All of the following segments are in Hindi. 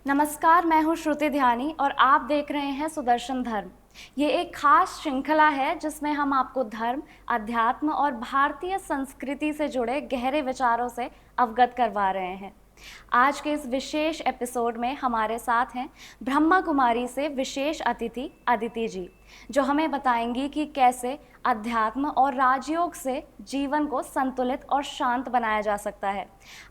नमस्कार, मैं हूँ श्रुति ध्यानी और आप देख रहे हैं सुदर्शन धर्म। ये एक खास श्रृंखला है जिसमें हम आपको धर्म, अध्यात्म और भारतीय संस्कृति से जुड़े गहरे विचारों से अवगत करवा रहे हैं। आज के इस विशेष एपिसोड में हमारे साथ हैं ब्रह्मा कुमारी से विशेष अतिथि अदिति जी, जो हमें बताएंगी कि कैसे अध्यात्म और राजयोग से जीवन को संतुलित और शांत बनाया जा सकता है।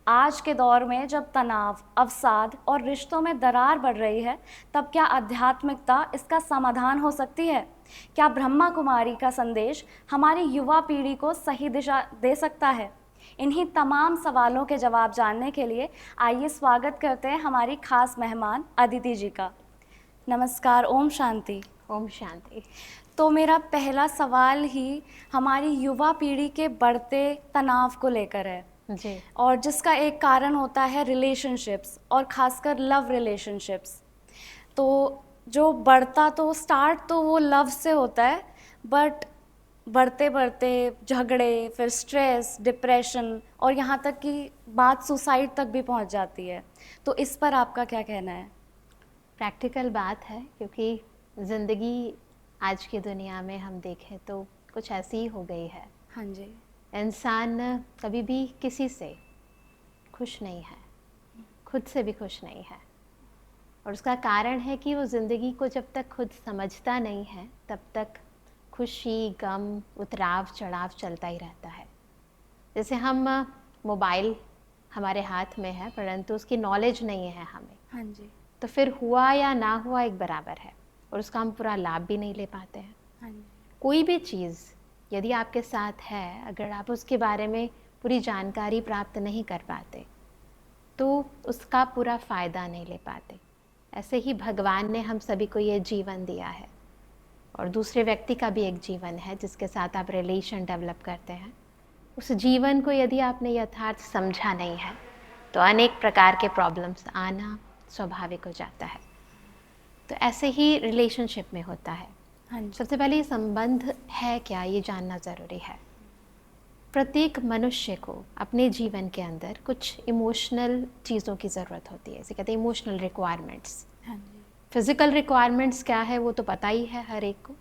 आज के दौर में जब तनाव, अवसाद और रिश्तों में दरार बढ़ रही है, तब क्या आध्यात्मिकता इसका समाधान हो सकती है? क्या ब्रह्मा कुमारी का संदेश हमारी युवा पीढ़ी को सही दिशा दे सकता है? इन्हीं तमाम सवालों के जवाब जानने के लिए आइए स्वागत करते हैं हमारी खास मेहमान अदिति जी का। नमस्कार, ओम शांति। ओम शांति। तो मेरा पहला सवाल ही हमारी युवा पीढ़ी के बढ़ते तनाव को लेकर है जी। और जिसका एक कारण होता है रिलेशनशिप्स और ख़ासकर लव रिलेशनशिप्स। तो जो बढ़ता तो स्टार्ट तो वो लव से होता है, बट बढ़ते बढ़ते झगड़े, फिर स्ट्रेस, डिप्रेशन और यहाँ तक कि बात सुसाइड तक भी पहुँच जाती है। तो इस पर आपका क्या कहना है? प्रैक्टिकल बात है, क्योंकि ज़िंदगी आज की दुनिया में हम देखें तो कुछ ऐसी ही हो गई है। हाँ जी। इंसान कभी भी किसी से खुश नहीं है, खुद से भी खुश नहीं है, और उसका कारण है कि वो ज़िंदगी को जब तक खुद समझता नहीं है तब तक खुशी, गम, उतराव चढ़ाव चलता ही रहता है। जैसे हम मोबाइल हमारे हाथ में है परंतु उसकी नॉलेज नहीं है हमें। हाँ जी। तो फिर हुआ या ना हुआ एक बराबर है और उसका हम पूरा लाभ भी नहीं ले पाते हैं। हाँ जी। कोई भी चीज़ यदि आपके साथ है, अगर आप उसके बारे में पूरी जानकारी प्राप्त नहीं कर पाते तो उसका पूरा फ़ायदा नहीं ले पाते। ऐसे ही भगवान ने हम सभी को ये जीवन दिया है और दूसरे व्यक्ति का भी एक जीवन है जिसके साथ आप रिलेशन डेवलप करते हैं। उस जीवन को यदि आपने यथार्थ समझा नहीं है तो अनेक प्रकार के प्रॉब्लम्स आना स्वाभाविक हो जाता है। तो ऐसे ही रिलेशनशिप में होता है। हाँ जी। सबसे पहले ये संबंध है क्या, ये जानना ज़रूरी है। प्रत्येक मनुष्य को अपने जीवन के अंदर कुछ इमोशनल चीज़ों की ज़रूरत होती है, इसे कहते हैं इमोशनल रिक्वायरमेंट्स। हाँ जी। फिज़िकल रिक्वायरमेंट्स क्या है वो तो पता ही है हर एक को,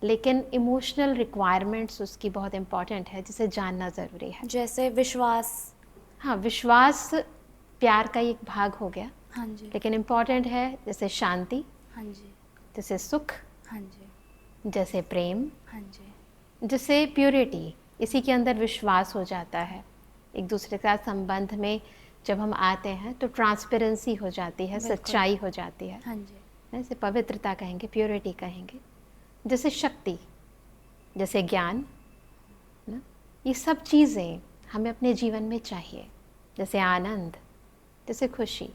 लेकिन इमोशनल रिक्वायरमेंट्स उसकी बहुत इम्पॉर्टेंट है, जिसे जानना ज़रूरी है। जैसे विश्वास। हाँ, विश्वास प्यार का एक भाग हो गया। हाँ जी। लेकिन इम्पॉर्टेंट है जैसे शांति, हाँ जी। जैसे सुख, हाँ जी। जैसे प्रेम, हाँ जी। जैसे प्योरिटी। इसी के अंदर विश्वास हो जाता है। एक दूसरे के साथ संबंध में जब हम आते हैं तो ट्रांसपेरेंसी हो जाती है, सच्चाई हो जाती है। हाँ जी। इसे पवित्रता कहेंगे, प्योरिटी कहेंगे। जैसे शक्ति, जैसे ज्ञान ना, ये सब चीज़ें हमें अपने जीवन में चाहिए। जैसे आनंद, जैसे खुशी,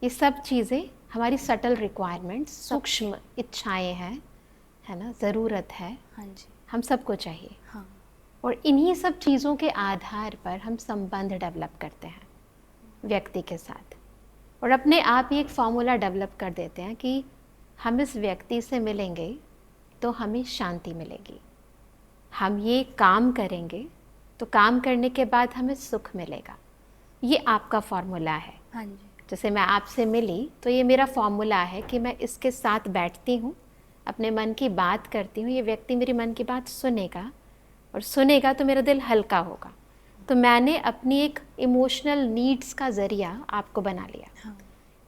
ये सब चीज़ें हमारी सटल रिक्वायरमेंट्स, सूक्ष्म इच्छाएं हैं, है ना, ज़रूरत है। हाँ जी। हम सबको चाहिए। हाँ। और इन्हीं सब चीज़ों के आधार पर हम संबंध डेवलप करते हैं व्यक्ति के साथ, और अपने आप ही एक फार्मूला डेवलप कर देते हैं कि हम इस व्यक्ति से मिलेंगे तो हमें शांति मिलेगी, हम ये काम करेंगे तो काम करने के बाद हमें सुख मिलेगा। ये आपका फार्मूला है। हाँ जी। जैसे मैं आपसे मिली तो ये मेरा फार्मूला है कि मैं इसके साथ बैठती हूँ, अपने मन की बात करती हूँ, ये व्यक्ति मेरी मन की बात सुनेगा और सुनेगा तो मेरा दिल हल्का होगा। तो मैंने अपनी एक इमोशनल नीड्स का ज़रिया आपको बना लिया। हाँ।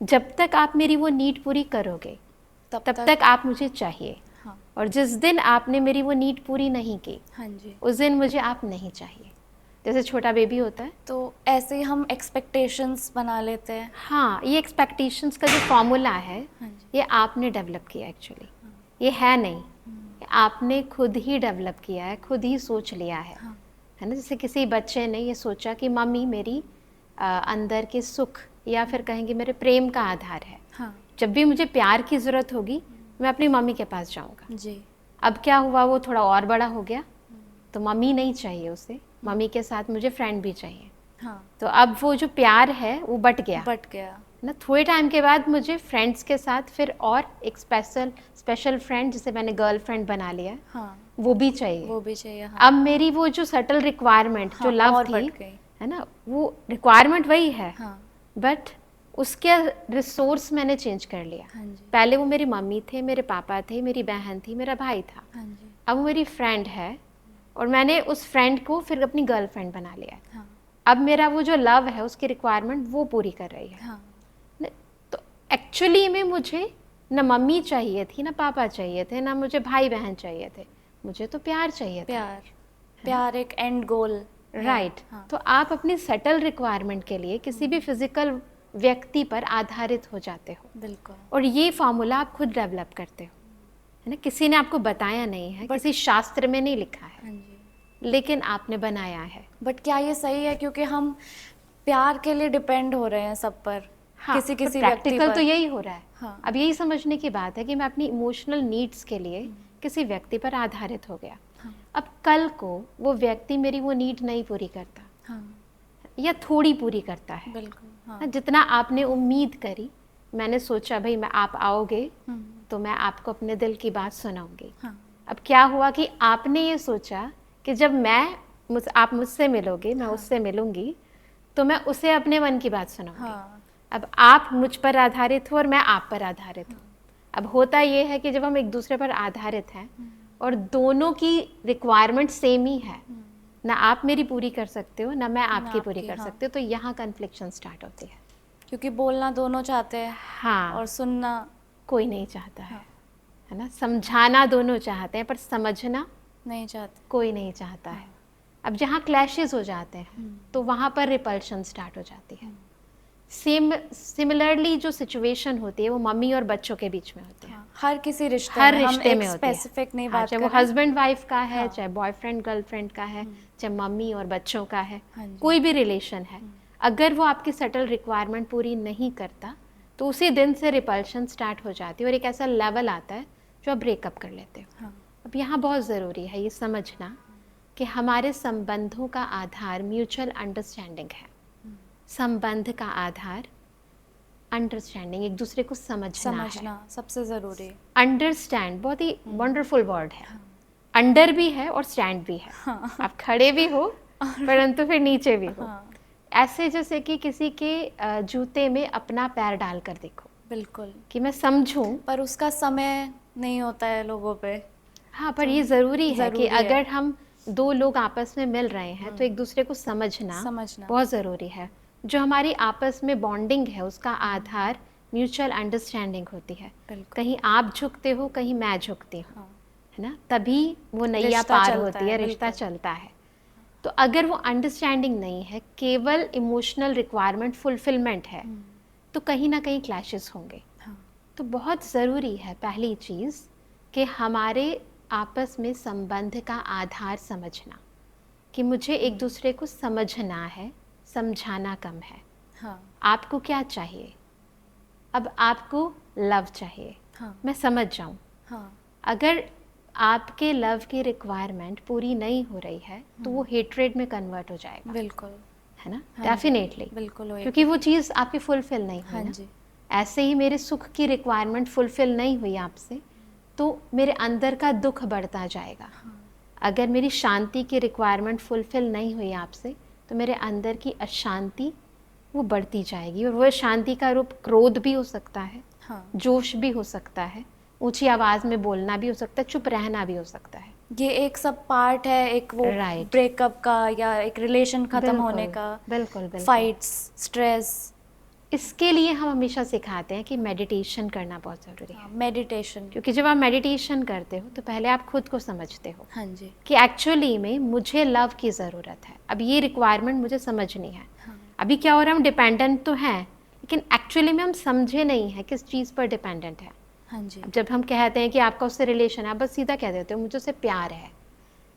जब तक आप मेरी वो नीड पूरी करोगे तब तक आप मुझे चाहिए। हाँ। और जिस दिन आपने मेरी वो नीड पूरी नहीं की, हाँ जी, उस दिन मुझे आप नहीं चाहिए। जैसे छोटा बेबी होता है तो ऐसे ही हम एक्सपेक्टेशंस बना लेते हैं। हाँ, ये एक्सपेक्टेशंस का जो फॉर्मूला है हाँ जी। ये आपने डेवलप किया एक्चुअली। ये है नहीं, आपने खुद ही डेवलप किया है, खुद ही सोच लिया है। हाँ। है ना। जैसे किसी बच्चे ने ये सोचा कि मम्मी मेरी अंदर के सुख या फिर कहेंगे मेरे प्रेम का आधार है। हाँ। जब भी मुझे प्यार की ज़रूरत होगी मैं अपनी मम्मी के पास जाऊंगा। जी। अब क्या हुआ, वो थोड़ा और बड़ा हो गया तो मम्मी नहीं चाहिए उसे, मम्मी के साथ मुझे फ्रेंड भी चाहिए। हाँ। तो अब वो जो प्यार है वो बट गया ना। थोड़े टाइम के बाद मुझे फ्रेंड्स के साथ फिर और एक स्पेशल फ्रेंड, जिसे मैंने गर्लफ्रेंड बना लिया, हाँ। वो भी चाहिए। वो भी चाहिए। हाँ। अब मेरी वो जो सटल रिक्वायरमेंट, जो लव और थी, बढ़ गई। है ना, वो रिक्वायरमेंट वही है, हाँ। बट उसके रिसोर्स मैंने चेंज कर लिया। हाँ जी। पहले वो मेरी मम्मी थे, मेरे पापा थे, मेरी बहन थी, मेरा भाई था। हाँ जी। अब वो मेरी फ्रेंड है और मैंने उस फ्रेंड को फिर अपनी गर्लफ्रेंड बना लिया है। हाँ। अब मेरा वो जो लव है उसकी रिक्वायरमेंट वो पूरी कर रही है। हाँ। तो एक्चुअली में मुझे न मम्मी चाहिए थी, ना पापा चाहिए थे, ना मुझे भाई बहन चाहिए थे, मुझे तो प्यार चाहिए था। प्यार एक एंड गोल। राइट। हाँ। तो आप अपनी सटल रिक्वायरमेंट के लिए किसी भी फिजिकल व्यक्ति पर आधारित हो जाते हो। बिल्कुल। और ये फॉर्मूला आप खुद डेवलप करते हो, है ना, किसी ने आपको बताया नहीं है, किसी शास्त्र में नहीं लिखा है। हाँ जी। लेकिन आपने बनाया है। बट क्या ये सही है, क्योंकि हम प्यार के लिए डिपेंड हो रहे हैं सब पर। हाँ, किसी व्यक्ति प्रैक्टिकल पर तो यही हो रहा है। हाँ। अब यही समझने की बात है कि मैं अपनी इमोशनल नीड्स के लिए किसी व्यक्ति पर आधारित हो गया। हाँ। अब कल को वो व्यक्ति मेरी वो नीड नहीं पूरी करता, हाँ। या थोड़ी पूरी करता है। बिल्कुल। हाँ। जितना आपने उम्मीद करी, मैंने सोचा भाई मैं आप आओगे तो मैं आपको अपने दिल की बात सुनाऊंगी। हाँ। अब क्या हुआ कि आपने ये सोचा कि जब आप मुझसे मिलोगे, मैं उससे मिलूंगी, तो मैं उसे अपने मन की बात सुनाऊंगी। हाँ। अब आप मुझ पर आधारित हो और मैं आप पर आधारित हूँ। अब होता ये है कि जब हम एक दूसरे पर आधारित हैं और दोनों की रिक्वायरमेंट सेम ही है, ना आप मेरी पूरी कर सकते हो, ना मैं आपकी पूरी कर सकती हूँ, तो यहाँ कन्फ्लिक्शन स्टार्ट होती है। क्योंकि बोलना दोनों चाहते हैं। हाँ। और सुनना कोई नहीं चाहता है ना। समझाना दोनों चाहते हैं पर समझना नहीं चाहते। कोई नहीं चाहता है। अब जहाँ क्लैशेस हो जाते हैं तो वहाँ पर रिपल्शन स्टार्ट हो जाती है। सिमिलरली जो सिचुएशन होती है वो मम्मी और बच्चों के बीच में होती है। हर किसी रिश्ते हर में, रिश्ते हम में एक होती है। स्पेसिफिक नहीं बात चाहे कर वो रहे। हस्बैंड वाइफ का है, चाहे बॉयफ्रेंड गर्लफ्रेंड का है, चाहे मम्मी और बच्चों का है, कोई भी रिलेशन है, अगर वो आपकी सटल रिक्वायरमेंट पूरी नहीं करता तो उसी दिन से रिपल्शन स्टार्ट हो जाती है और एक ऐसा लेवल आता है जो आप ब्रेकअप कर लेते हो। अब यहाँ बहुत ज़रूरी है ये समझना कि हमारे संबंधों का आधार म्यूचुअल अंडरस्टैंडिंग है। संबंध का आधार अंडरस्टैंडिंग, एक दूसरे को समझना है। सबसे ज़रूरी है। अंडरस्टैंड बहुत ही वंडरफुल वर्ड है। अंडर भी है और स्टैंड भी है। आप खड़े भी हो परंतु फिर नीचे भी हो। ऐसे जैसे कि किसी के जूते में अपना पैर डाल कर देखो। बिल्कुल। कि मैं समझूं, पर उसका समय नहीं होता है लोगों पे। हाँ, पर ये ज़रूरी है कि अगर हम दो लोग आपस में मिल रहे हैं तो एक दूसरे को समझना बहुत ज़रूरी है। जो हमारी आपस में बॉन्डिंग है उसका आधार म्यूचुअल अंडरस्टैंडिंग होती है। कहीं आप झुकते हो, कहीं मैं झुकती हूँ, है ना, तभी वो नैया पार होती है, रिश्ता चलता है। तो अगर वो अंडरस्टैंडिंग नहीं है, केवल इमोशनल रिक्वायरमेंट फुलफिलमेंट है, तो कहीं ना कहीं क्लैशेस होंगे। तो बहुत ज़रूरी है पहली चीज़ कि हमारे आपस में संबंध का आधार समझना, कि मुझे एक दूसरे को समझना है, समझाना कम है। आपको क्या चाहिए? अब आपको लव चाहिए, मैं समझ जाऊँ। अगर आपके लव की रिक्वायरमेंट पूरी नहीं हो रही है तो वो हेट्रेड में कन्वर्ट हो जाएगा। बिल्कुल, है ना, डेफिनेटली। बिल्कुल, क्योंकि वो चीज़ आपकी फुलफिल नहीं हुई ना। ऐसे ही मेरे सुख की रिक्वायरमेंट फुलफिल नहीं हुई आपसे तो मेरे अंदर का दुख बढ़ता जाएगा। अगर मेरी शांति की रिक्वायरमेंट फुलफिल नहीं हुई आपसे तो मेरे अंदर की अशांति वो बढ़ती जाएगी। और वो शांति का रूप क्रोध भी हो सकता है, जोश भी हो सकता है, ऊंची आवाज़ में बोलना भी हो सकता है, चुप रहना भी हो सकता है। ये एक सब पार्ट है, एक वो ब्रेकअप का या एक रिलेशन खत्म होने का। बिल्कुल। Fights, stress. इसके लिए हम हमेशा सिखाते हैं कि मेडिटेशन करना बहुत ज़रूरी है। मेडिटेशन, क्योंकि जब आप मेडिटेशन करते हो तो पहले आप खुद को समझते हो जी, कि एक्चुअली में मुझे लव की ज़रूरत है। अब ये रिक्वायरमेंट मुझे समझनी है। अभी क्या हो रहा है, हम डिपेंडेंट तो हैं लेकिन एक्चुअली में हम समझे नहीं है किस चीज़ पर डिपेंडेंट है। जब हम कहते हैं कि आपका उससे रिलेशन है, आप बस सीधा कह देते हो मुझे उससे प्यार है।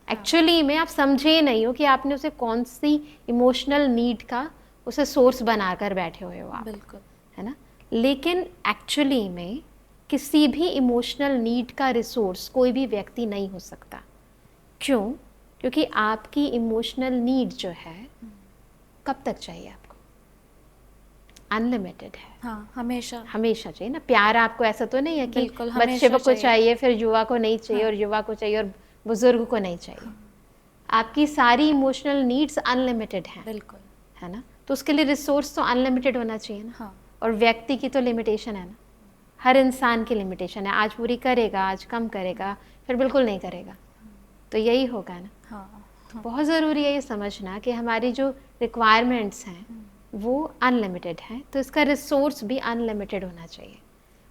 एक्चुअली में आप समझे नहीं हो कि आपने उसे कौन सी इमोशनल नीड का उसे सोर्स बनाकर बैठे हुए हो आप। बिल्कुल, है ना। लेकिन एक्चुअली में किसी भी इमोशनल नीड का रिसोर्स कोई भी व्यक्ति नहीं हो सकता। क्यों? क्योंकि आपकी इमोशनल नीड जो है कब तक चाहिए आपको? अनलिमिटेड है। हमेशा चाहिए ना। प्यार आपको ऐसा तो नहीं है कि बच्चे को चाहिए फिर युवा को नहीं चाहिए और युवा को चाहिए और बुजुर्ग को नहीं चाहिए। आपकी सारी इमोशनल नीड्स अनलिमिटेड हैं। बिल्कुल, है ना। तो उसके लिए रिसोर्स तो अनलिमिटेड होना चाहिए ना। और व्यक्ति की तो लिमिटेशन है ना, हर इंसान की लिमिटेशन है, आज पूरी करेगा, आज कम करेगा, फिर बिल्कुल नहीं करेगा, तो यही होगा ना। हाँ, बहुत ज़रूरी है ये समझना कि हमारी जो रिक्वायरमेंट्स हैं वो अनलिमिटेड हैं, तो इसका रिसोर्स भी अनलिमिटेड होना चाहिए।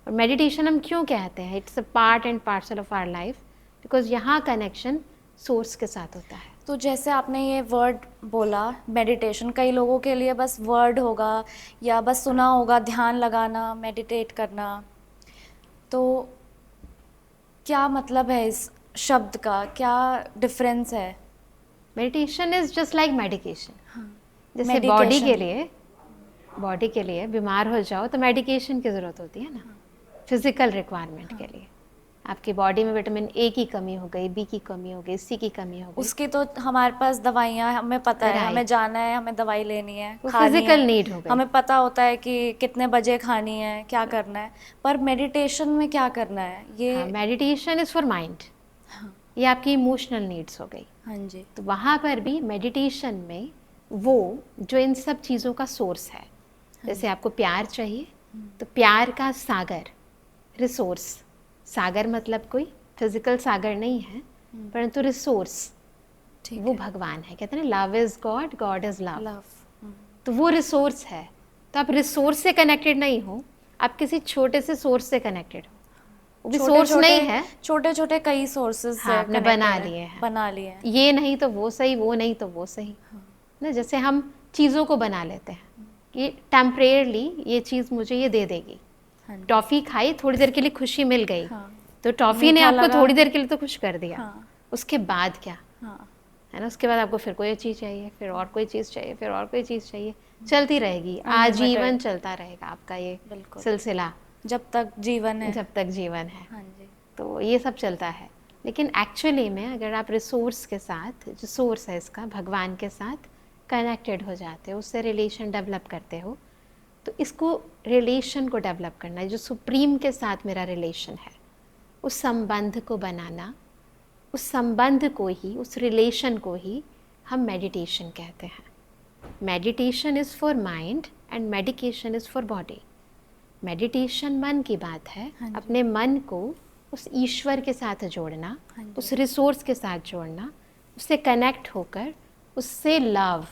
और मेडिटेशन हम क्यों कहते हैं, it's a part and parcel of our life, because यहाँ कनेक्शन सोर्स के साथ होता है। तो जैसे आपने ये वर्ड बोला मेडिटेशन, कई लोगों के लिए बस वर्ड होगा या बस सुना होगा ध्यान लगाना, मेडिटेट करना, तो क्या मतलब है इस शब्द का, क्या डिफरेंस है? Meditation is just like medication. जैसे Medication. बॉडी के लिए बीमार हो जाओ तो मेडिकेशन की ज़रूरत होती है ना, फिज़िकल रिक्वायरमेंट के लिए। आपकी बॉडी में विटामिन ए की कमी हो गई, बी की कमी हो गई, सी की कमी हो गई, उसकी तो हमारे पास दवाइयाँ, हमें पता है, Right. हमें जाना है, हमें दवाई लेनी है, वो खानी फिजिकल है, नीड हो गई। हमें पता होता है कि कितने बजे खानी है, क्या करना है। पर मेडिटेशन में क्या करना है ये? हाँ, मेडिटेशन इज़ फॉर माइंड, हाँ, ये आपकी इमोशनल नीड्स हो गई। हाँ जी, तो वहाँ पर भी मेडिटेशन में वो जो इन सब चीज़ों का सोर्स है, जैसे आपको प्यार चाहिए तो प्यार का सागर, रिसोर्स, सागर मतलब कोई फिजिकल सागर नहीं है, परंतु रिसोर्स ठीक वो है। भगवान है। कहते हैं love is God, God is love. Love. तो वो रिसोर्स है, तो आप रिसोर्स से कनेक्टेड नहीं हो, आप किसी छोटे से सोर्स से कनेक्टेड हो। वो भी सोर्स नहीं है, छोटे छोटे कई सोर्सेज हाँ, आपने बना लिए हैं। बना लिए हैं। ये नहीं तो वो सही, वो नहीं तो वो सही ना। जैसे हम चीज़ों को बना लेते हैं कि टेम्परेरली ये चीज़ मुझे ये दे देगी। हाँ जी, टॉफ़ी खाई, थोड़ी देर के लिए खुशी मिल गई, हाँ, तो टॉफ़ी ने मीठा आपको लगा। थोड़ी देर के लिए तो खुश कर दिया। हाँ, उसके बाद क्या हाँ, है ना, उसके बाद आपको फिर कोई चीज़ चाहिए, फिर और कोई चीज़ चाहिए, फिर और कोई चीज़ चाहिए, चलती रहेगी, आजीवन चलता रहेगा आपका ये बिल्कुल, सिलसिला, जब तक जीवन है। जब तक जीवन है। हाँ जी, तो ये सब चलता है। लेकिन एक्चुअली में अगर आप रिसोर्स के साथ, जो सोर्स है इसका, भगवान के साथ कनेक्टेड हो जाते हो, उससे रिलेशन डेवलप करते हो, तो इसको रिलेशन को डेवलप करना है, जो सुप्रीम के साथ मेरा रिलेशन है, उस संबंध को बनाना, उस संबंध को ही, उस रिलेशन को ही हम मेडिटेशन कहते हैं। Meditation is for mind and medication is for body. Meditation मन की बात है, हाँ जी। अपने मन को उस ईश्वर के साथ जोड़ना, हाँ जी। उस रिसोर्स के साथ जोड़ना, उससे कनेक्ट होकर उससे लव,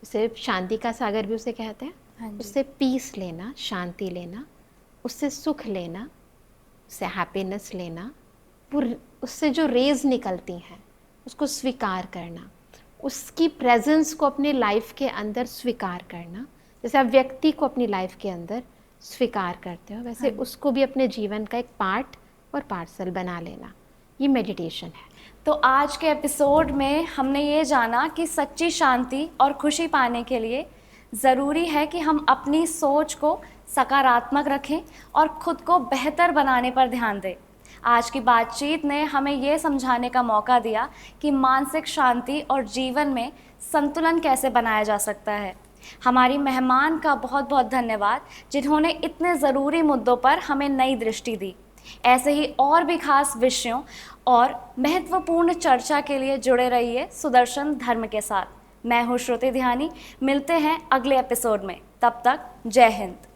उसे शांति का सागर भी उसे कहते हैं, हाँ जी, उससे पीस लेना, शांति लेना, उससे सुख लेना, उससे हैप्पीनेस लेना, वो उससे जो रेज निकलती हैं उसको स्वीकार करना, उसकी प्रेजेंस को अपनी लाइफ के अंदर स्वीकार करना। जैसे आप व्यक्ति को अपनी लाइफ के अंदर स्वीकार करते हो, वैसे उसको भी अपने जीवन का एक पार्ट और पार्सल बना लेना, ये मेडिटेशन है। तो आज के एपिसोड में हमने ये जाना कि सच्ची शांति और खुशी पाने के लिए ज़रूरी है कि हम अपनी सोच को सकारात्मक रखें और खुद को बेहतर बनाने पर ध्यान दें। आज की बातचीत ने हमें ये समझाने का मौका दिया कि मानसिक शांति और जीवन में संतुलन कैसे बनाया जा सकता है। हमारी मेहमान का बहुत बहुत धन्यवाद, जिन्होंने इतने ज़रूरी मुद्दों पर हमें नई दृष्टि दी। ऐसे ही और भी खास विषयों और महत्वपूर्ण चर्चा के लिए जुड़े रहिए सुदर्शन धर्म के साथ। मैं हूँ श्रुति ध्यानी, मिलते हैं अगले एपिसोड में, तब तक जय हिंद।